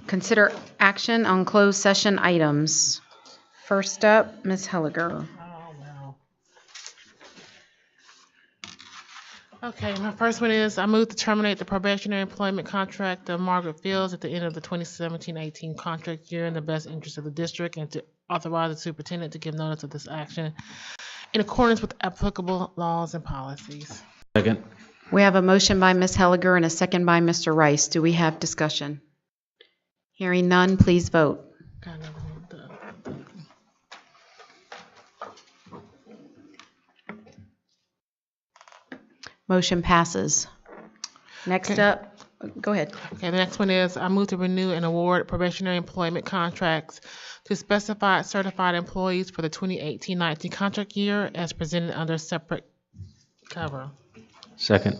Consider action on closed session items. First up, Ms. Helliger. Oh, well. Okay, my first one is I move to terminate the probationary employment contract of Margaret Fields at the end of the 2017-18 contract year in the best interest of the district, and to authorize the superintendent to give notice of this action in accordance with applicable laws and policies. Second. We have a motion by Ms. Helliger and a second by Mr. Rice. Do we have discussion? Hearing none, please vote. Motion passes. Next Okay. up, go ahead. Okay, the next one is I move to renew and award probationary employment contracts to specified certified employees for the 2018-19 contract year as presented under separate cover. Second.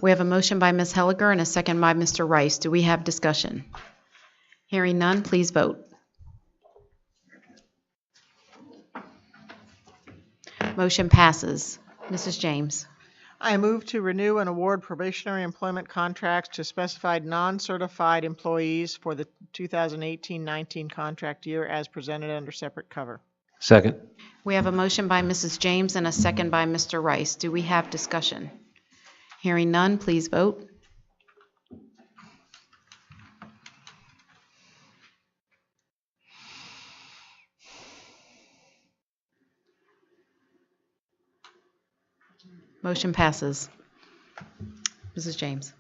We have a motion by Ms. Helliger and a second by Mr. Rice. Do we have discussion? Hearing none, please vote. Motion passes. Mrs. James. I move to renew and award probationary employment contracts to specified non-certified employees for the 2018-19 contract year as presented under separate cover. Second. We have a motion by Mrs. James and a second by Mr. Rice. Do we have discussion? Hearing none, please vote. Motion passes. Mrs. James.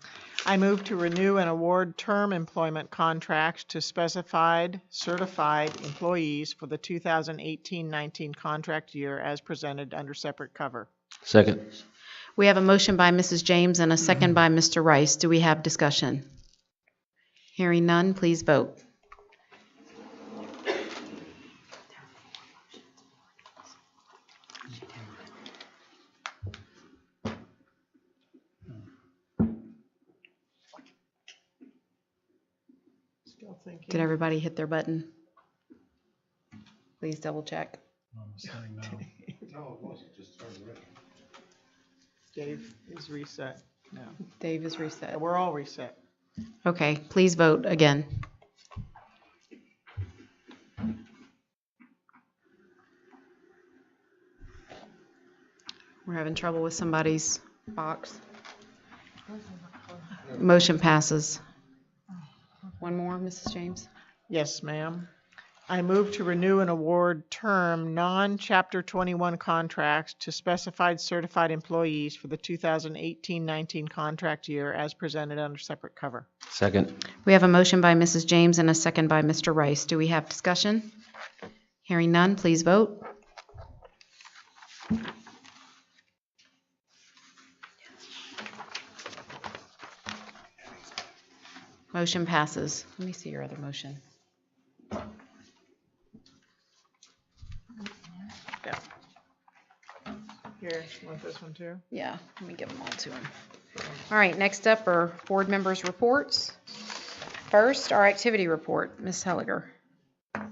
I move to renew and award term employment contracts to specified certified employees for the 2018-19 contract year as presented under separate cover. Second. We have a motion by Mrs. James and a second by Mr. Rice. Do we have discussion? Hearing none, please vote. Still thinking. Did everybody hit their button? Please double check. Dave is reset now. Dave is reset. We're all reset. Okay, please vote again. We're having trouble with somebody's box. Motion passes. One more, Mrs. James. Yes, ma'am. I move to renew and award term non-Chapter 21 contracts to specified certified employees for the 2018-19 contract year as presented under separate cover. Second. We have a motion by Mrs. James and a second by Mr. Rice. Do we have discussion? Hearing none, please vote. Motion passes. Let me see your other motion. Yeah. Here, you want this one too? Yeah, let me give them all to him. All right, next up are board members' reports. First, our activity report. Ms. Helliger. Our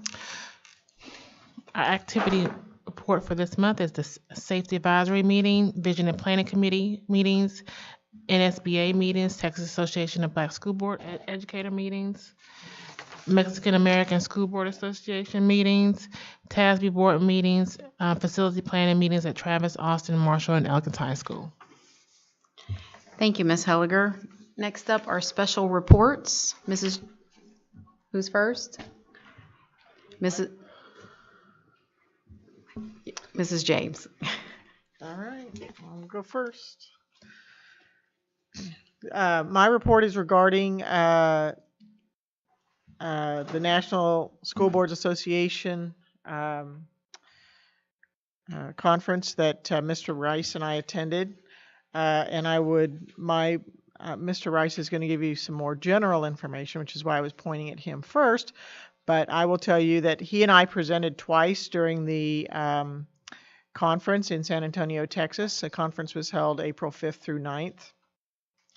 activity report for this month is the Safety Advisory Meeting, Vision and Planning Committee meetings, NSBA meetings, Texas Association of Black School Board Educator meetings, Mexican American School Board Association meetings, TASB board meetings, facility planning meetings at Travis, Austin, Marshall, and Elkins High School. Thank you, Ms. Helliger. Next up are special reports. Who's first? Mrs. James. All right, I'll go first. My report is regarding the National School Boards Association conference that Mr. Rice and I attended. Mr. Rice is going to give you some more general information, which is why I was pointing at him first. But I will tell you that he and I presented twice during the conference in San Antonio, Texas. The conference was held April 5th through 9th.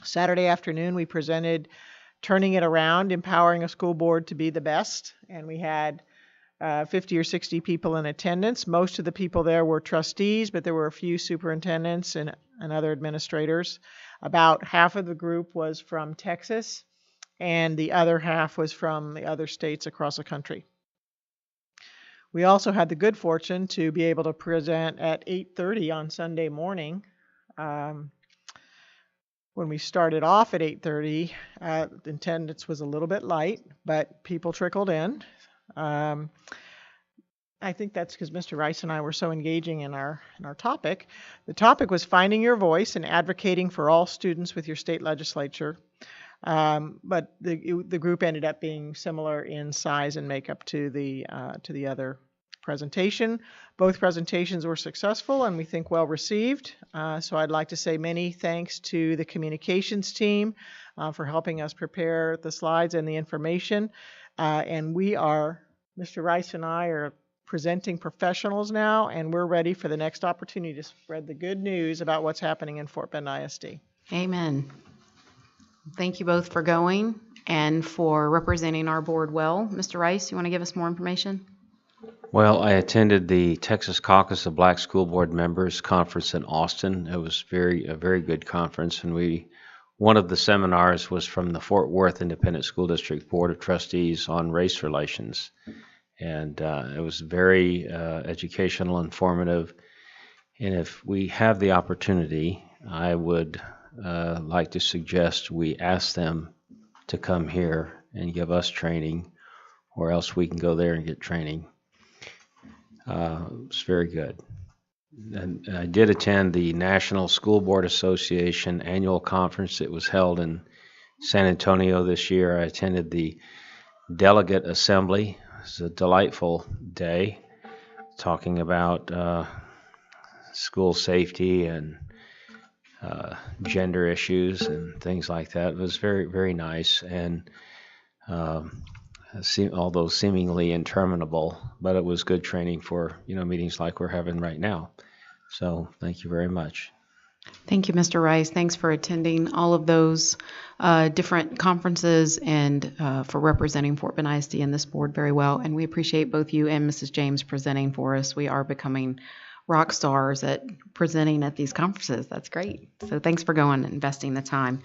Saturday afternoon, we presented Turning It Around, Empowering a School Board to Be the Best. And we had 50 or 60 people in attendance. Most of the people there were trustees, but there were a few superintendents and other administrators. About half of the group was from Texas, and the other half was from the other states across the country. We also had the good fortune to be able to present at 8:30 on Sunday morning. When we started off at 8:30, attendance was a little bit light, but people trickled in. I think that's because Mr. Rice and I were so engaging in our topic. The topic was finding your voice and advocating for all students with your state legislature. But the group ended up being similar in size and makeup to the other presentation. Both presentations were successful and we think well received. So I'd like to say many thanks to the communications team for helping us prepare the slides and the information. And Mr. Rice and I are presenting professionals now, and we're ready for the next opportunity to spread the good news about what's happening in Fort Bend ISD. Amen. Thank you both for going and for representing our board well. Mr. Rice, you want to give us more information? Well, I attended the Texas Caucus of Black School Board Members conference in Austin. It was a very good conference, and one of the seminars was from the Fort Worth Independent School District Board of Trustees on race relations. And it was very educational, informative. And if we have the opportunity, I would like to suggest we ask them to come here and give us training, or else we can go there and get training. It's very good. And I did attend the National School Board Association annual conference. It was held in San Antonio this year. I attended the delegate assembly. It was a delightful day, talking about school safety and gender issues and things like that. It was very, very nice, and although seemingly interminable, but it was good training for meetings like we're having right now. So thank you very much. Thank you, Mr. Rice. Thanks for attending all of those different conferences and for representing Fort Bend ISD and this board very well. And we appreciate both you and Mrs. James presenting for us. We are becoming rock stars at presenting at these conferences. That's great. So thanks for going and investing the time.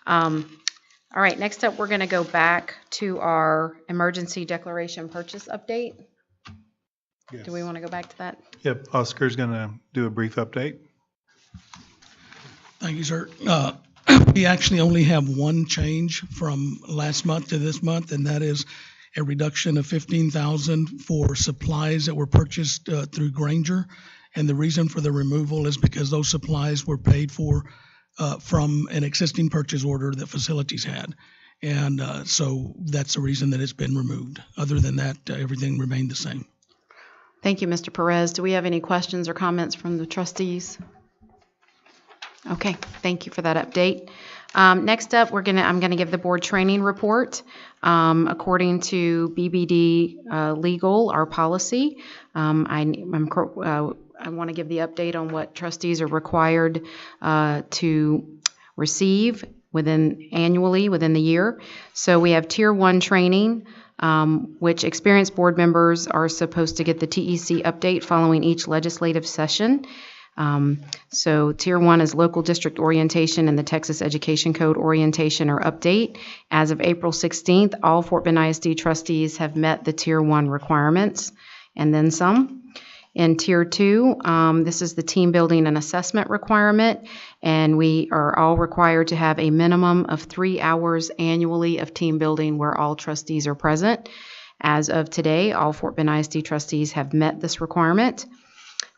All right, next up, we're going to go back to our emergency declaration purchase update. Yes. Do we want to go back to that? Yep, Oscar's going to do a brief update. Thank you, sir. We actually only have one change from last month to this month, and that is a reduction of $15,000 for supplies that were purchased through Granger. And the reason for the removal is because those supplies were paid for from an existing purchase order that facilities had. And so that's the reason that it's been removed. Other than that, everything remained the same. Thank you, Mr. Perez. Do we have any questions or comments from the trustees? Okay, thank you for that update. Next up, I'm gonna give the board training report. According to BBD legal, our policy, I want to give the update on what trustees are required to receive annually within the year. So we have Tier 1 training, which experienced board members are supposed to get the TEC update following each legislative session. So Tier 1 is local district orientation and the Texas Education Code orientation or update. As of April 16th, all Fort Bend ISD trustees have met the Tier 1 requirements and then some. In Tier 2, this is the team building and assessment requirement, and we are all required to have a minimum of 3 hours annually of team building where all trustees are present. As of today, all Fort Bend ISD trustees have met this requirement.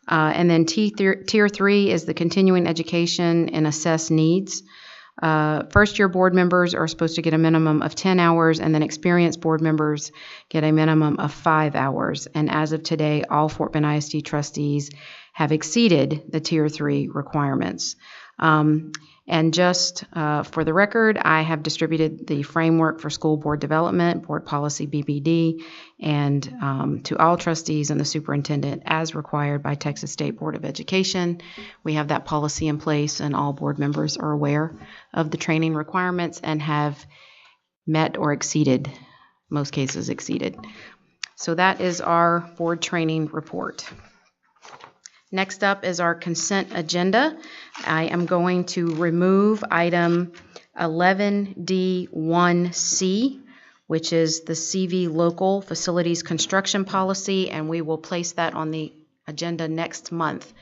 And then Tier 3 is the continuing education and assess needs. First-year board members are supposed to get a minimum of 10 hours, and then experienced board members get a minimum of 5 hours. And as of today, all Fort Bend ISD trustees have exceeded the Tier 3 requirements. And just for the record, I have distributed the framework for school board development, board policy BBD, and to all trustees and the superintendent as required by Texas State Board of Education. We have that policy in place, and all board members are aware of the training requirements and have met or exceeded, most cases exceeded. So that is our board training report. Next up is our consent agenda. I am going to remove item 11D1C, which is the CV Local Facilities Construction Policy, and we will place that on the agenda next month.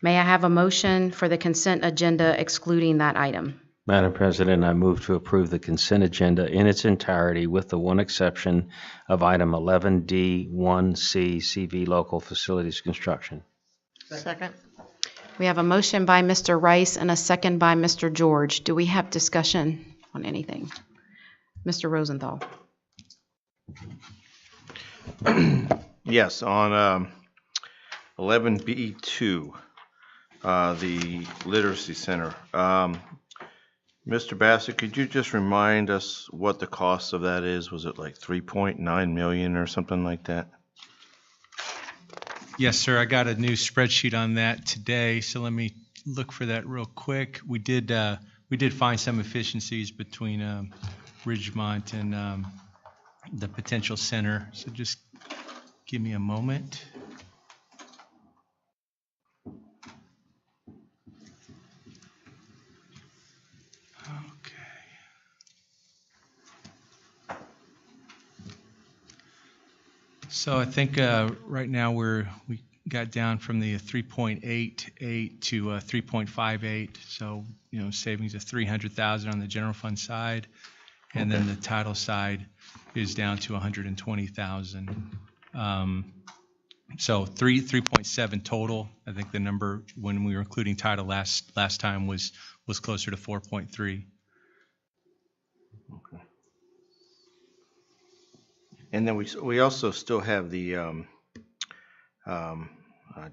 May I have a motion for the consent agenda excluding that item? Madam President, I move to approve the consent agenda in its entirety with the one exception of item 11D1C, CV Local Facilities Construction. Second. We have a motion by Mr. Rice and a second by Mr. George. Do we have discussion on anything? Mr. Rosenthal. Yes, on 11B2, the Literacy Center. Mr. Bassett, could you just remind us what the cost of that is? Was it like 3.9 million or something like that? Yes, sir. I got a new spreadsheet on that today, so let me look for that real quick. We did find some efficiencies between Ridgemont and the potential center. So just give me a moment. So I think right now we got down from the 3.88 to 3.58. So savings of 300,000 on the general fund side, and then the title side is down to 120,000. So 3.7 total. I think the number when we were including title last time was closer to 4.3. Okay. And then we also still have the I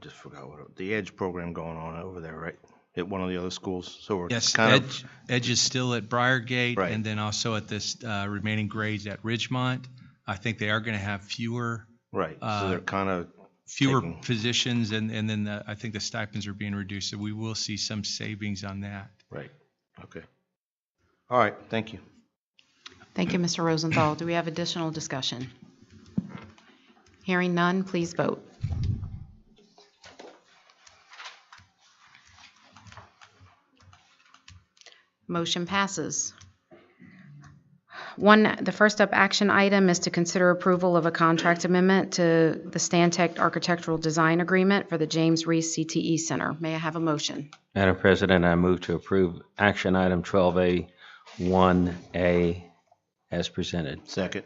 just forgot the Edge program going on over there, right? At one of the other schools. So we're yes, kind Edge is still at Briargate, right. And then also at this remaining grades at Ridgemont. I think they are going to have fewer. Right. So they're kind of fewer positions, and then I think the stipends are being reduced. So we will see some savings on that. Right. Okay. All right. Thank you. Thank you, Mr. Rosenthal. Do we have additional discussion? Hearing none, please vote. Motion passes. The first up action item is to consider approval of a contract amendment to the Stantec Architectural Design Agreement for the James Reese CTE Center. May I have a motion? Madam President, I move to approve action item 12A1A as presented. Second.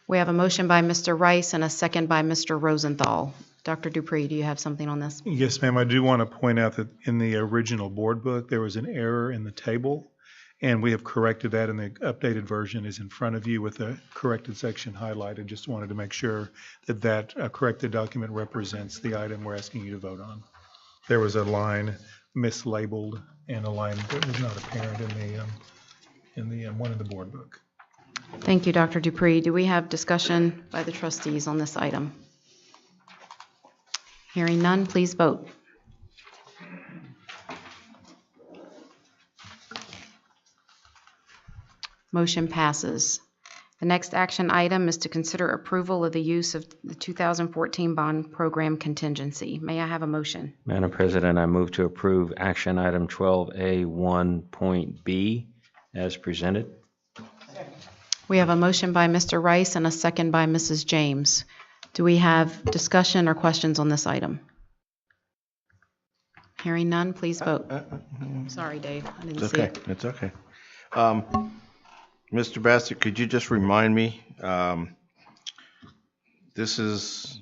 We have a motion by Mr. Rice and a second by Mr. Rosenthal. Dr. Dupree, do you have something on this? Yes, ma'am. I do want to point out that in the original board book, there was an error in the table, and we have corrected that, and the updated version is in front of you with the corrected section highlighted. Just wanted to make sure that that corrected document represents the item we're asking you to vote on. There was a line mislabeled and a line that was not apparent in the one in the board book. Thank you, Dr. Dupree. Do we have discussion by the trustees on this item? Hearing none, please vote. Motion passes. The next action item is to consider approval of the use of the 2014 bond program contingency. May I have a motion? Madam President, I move to approve action item 12A1.B as presented. We have a motion by Mr. Rice and a second by Mrs. James. Do we have discussion or questions on this item? Hearing none, please vote. Sorry, Dave, I didn't see it. It's okay. Mr. Bassett, could you just remind me, this is,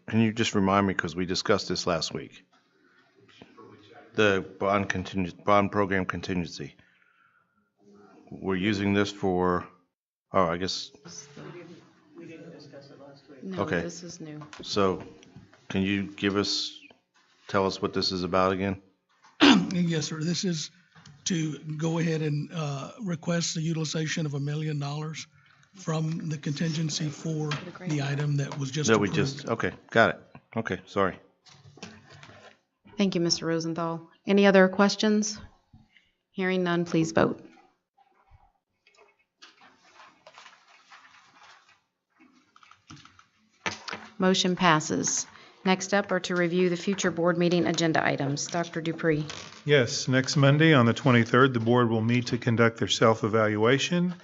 can you just remind me, because we discussed this last week, the bond program contingency. We're using this for, I guess. We didn't discuss it last week. No, Okay. this is new. So can you tell us what this is about again? Yes, sir. This is to go ahead and request the utilization of $1 million from the contingency for the item that was just approved. Okay, got it. Okay, sorry. Thank you, Mr. Rosenthal. Any other questions? Hearing none, please vote. Motion passes. Next up are to review the future board meeting agenda items. Dr. Dupree. Yes, next Monday on the 23rd, the board will meet to conduct their self-evaluation.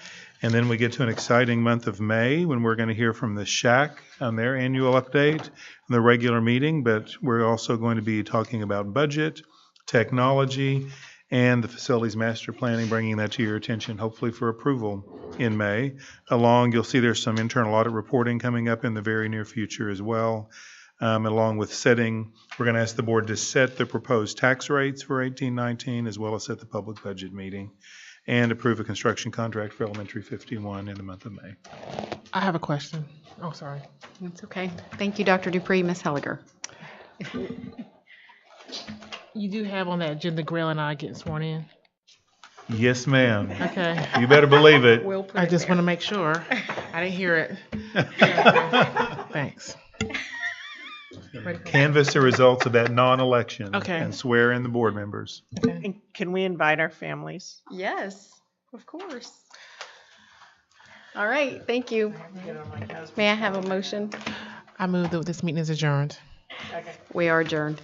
And then we get to an exciting month of May when we're going to hear from the SHAC on their annual update and the regular meeting. But we're also going to be talking about budget, technology, and the facilities master planning, bringing that to your attention, hopefully for approval in May. You'll see there's some internal audit reporting coming up in the very near future as well. Along with we're going to ask the board to set the proposed tax rates for 18-19, as well as set the public budget meeting, and approve a construction contract for Elementary 51 in the month of May. I have a question. Oh, sorry. That's okay. Thank you, Dr. Dupree. Ms. Helliger. You do have on that agenda Grail and I getting sworn in? Yes, ma'am. Okay. You better believe it. I just want to make sure. I didn't hear it. Thanks. Canvass the results of that non-election. Okay. And swear in the board members. And can we invite our families? Yes, of course. All right, thank you. May I have a motion? I move that this meeting is adjourned. We are adjourned.